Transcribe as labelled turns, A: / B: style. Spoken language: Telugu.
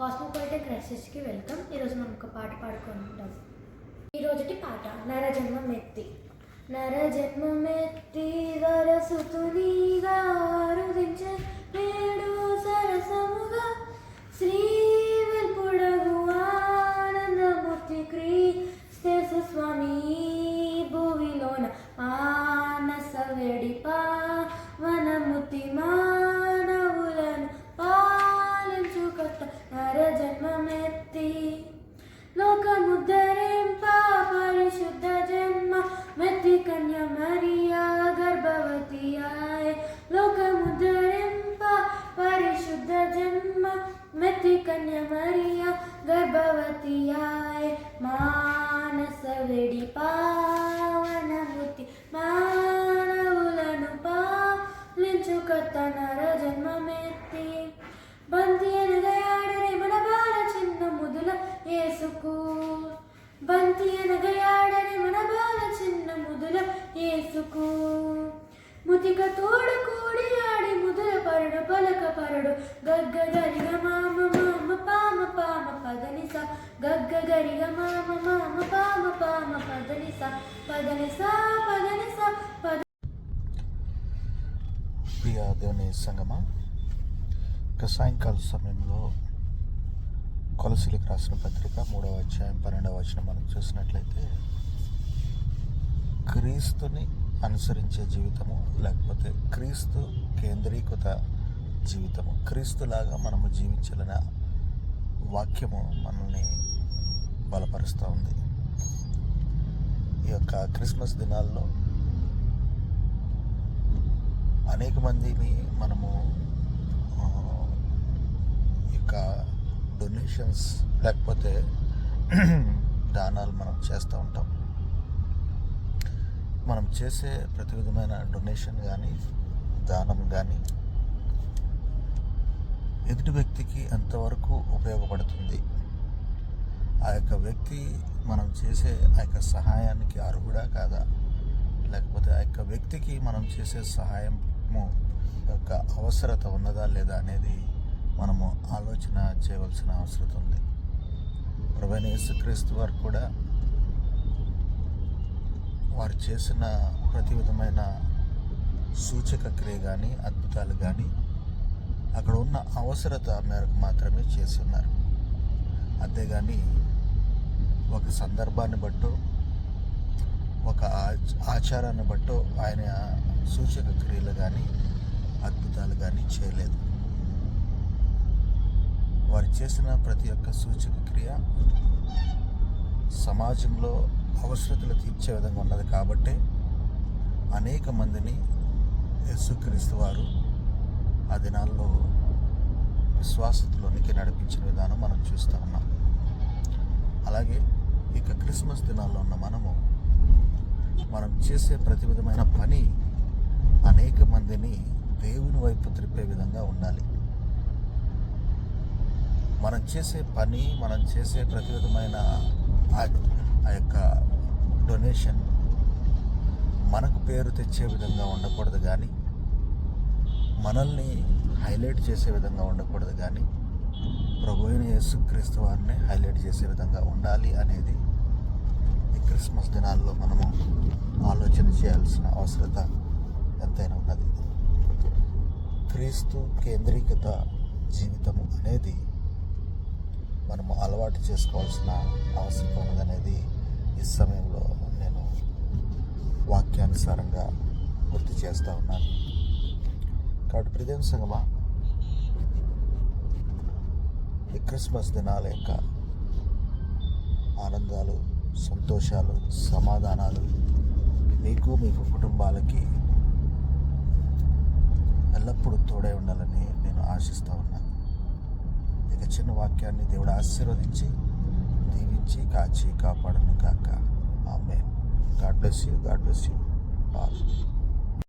A: Cosmopolitan క్రైసిస్కి welcome. ఈరోజు మనం ఒక పాట పాడుకుంటాం. ఈరోజుటి పాట నరజన్మమెత్తి. నరజన్మమెత్తి వరసుతునిగా రుదించే నేడు సరసముగా శ్రీ వెల్పుడగు ఆనందమూర్తి క్రీస్తు స్వామి భూమిలోన మానస వేడి పావనముతి మానవులను పాలించుకొత్త నరజన్మమెత్తి లోకముద్ధరింప పరిశుద్ధ జన్మ మెత్తి కన్య మరియా గర్భవతియాయ. లోకముద్ధరింప పరిశుద్ధ జన్మ మెత్తి కన్య మరియా గర్భవతియాయ. మానస వేడి పావనముతి మానవులను పాలించుకొత్త నరజన్మమెత్తి. బంతి అనగయాడరే మన బాల చిన్న ముదుల యేసుకు. బంతి అనగయాడరే మన బాల చిన్న ముదుల యేసుకు. ముతిక తోడు కూడి ఆడి ముదుల పరుడు పలక పరుడు గగ్గ గరిగ మామ మామ పామ పామ పదనిస. గగ్గ గరిగ మామ మామ పామ పామ పదనిస పదనిస పదనిస పద.
B: ప్రియ దేవుని సంగమా, సాయంకాల సమయంలో కొలసీలకు రాసిన పత్రిక 3వ అధ్యాయం 12వ వచనం మనం చూసినట్లయితే, క్రీస్తుని అనుసరించే జీవితము, లేకపోతే క్రీస్తు కేంద్రీకృత జీవితము, క్రీస్తులాగా మనము జీవించాలనే వాక్యము మనల్ని బలపరుస్తూ ఉంది. ఈ యొక్క క్రిస్మస్ దినాల్లో అనేక మందిని మనము డొనేషన్స్ లేకపోతే దానాలు మనం చేస్తూ ఉంటాం. మనం చేసే ప్రతి విధమైన డొనేషన్ కానీ దానం కానీ ఎదుటి వ్యక్తికి ఎంతవరకు ఉపయోగపడుతుంది, ఆ యొక్క వ్యక్తి మనం చేసే ఆ యొక్క సహాయానికి అర్హుడా కాదా, లేకపోతే ఆ యొక్క వ్యక్తికి మనం చేసే సహాయము యొక్క అవసరత ఉన్నదా లేదా అనేది మనము ఆలోచన చేయవలసిన అవసరం ఉంది. ప్రభువైన యేసుక్రీస్తు వారు కూడా వారు చేసిన ప్రతి విధమైన సూచక క్రియ కానీ అద్భుతాలు కానీ అక్కడ ఉన్న అవసరత మేరకు మాత్రమే చేసి ఉన్నారు. అంతేగాని ఒక సందర్భాన్ని బట్టో ఒక ఆచారాన్ని బట్టో ఆయన సూచక క్రియలు కానీ అద్భుతాలు కానీ చేయలేదు. వారు చేసిన ప్రతి ఒక్క సూచక క్రియ సమాజంలో అవసరతలు తీర్చే విధంగా ఉన్నది. కాబట్టి అనేక మందిని యేసుక్రీస్తు వారు ఆ దినాల్లో విశ్వాసంలోనికి నడిపించిన విధానం మనం చూస్తూ ఉన్నాం. అలాగే ఇక క్రిస్మస్ దినాల్లో ఉన్న మనం చేసే ప్రతి విధమైన పని అనేక మందిని దేవుని వైపు త్రిప్పే విధంగా ఉండాలి. మనం చేసే పని, మనం చేసే ప్రతి విధమైన ఆ యొక్క డొనేషన్ మనకు పేరు తెచ్చే విధంగా ఉండకూడదు, కానీ మనల్ని హైలైట్ చేసే విధంగా ఉండకూడదు, కానీ ప్రభువైన యేసుక్రీస్తు వారిని హైలైట్ చేసే విధంగా ఉండాలి అనేది ఈ క్రిస్మస్ దినాల్లో మనము ఆలోచన చేయాల్సిన అవసరత ఎంతైనా ఉన్నది. క్రీస్తు కేంద్రీకృత జీవితము అనేది మనము అలవాటు చేసుకోవాల్సిన అవసరం ఉన్నదనేది ఈ సమయంలో నేను వాక్యానుసారంగా గుర్తు చేస్తూ ఉన్నాను. కాబట్టి ప్రియమైన సంగమా, ఈ క్రిస్మస్ దినాల యొక్క ఆనందాలు, సంతోషాలు, సమాధానాలు మీకు కుటుంబాలకి ఎల్లప్పుడూ తోడై ఉండాలని నేను ఆశిస్తూ ఉన్నాను. ఇక చిన్న వాక్యాన్ని దేవుడు ఆశీర్వదించి దీవించి కాచి కాపాడను కాక. ఆమేన్. God bless you.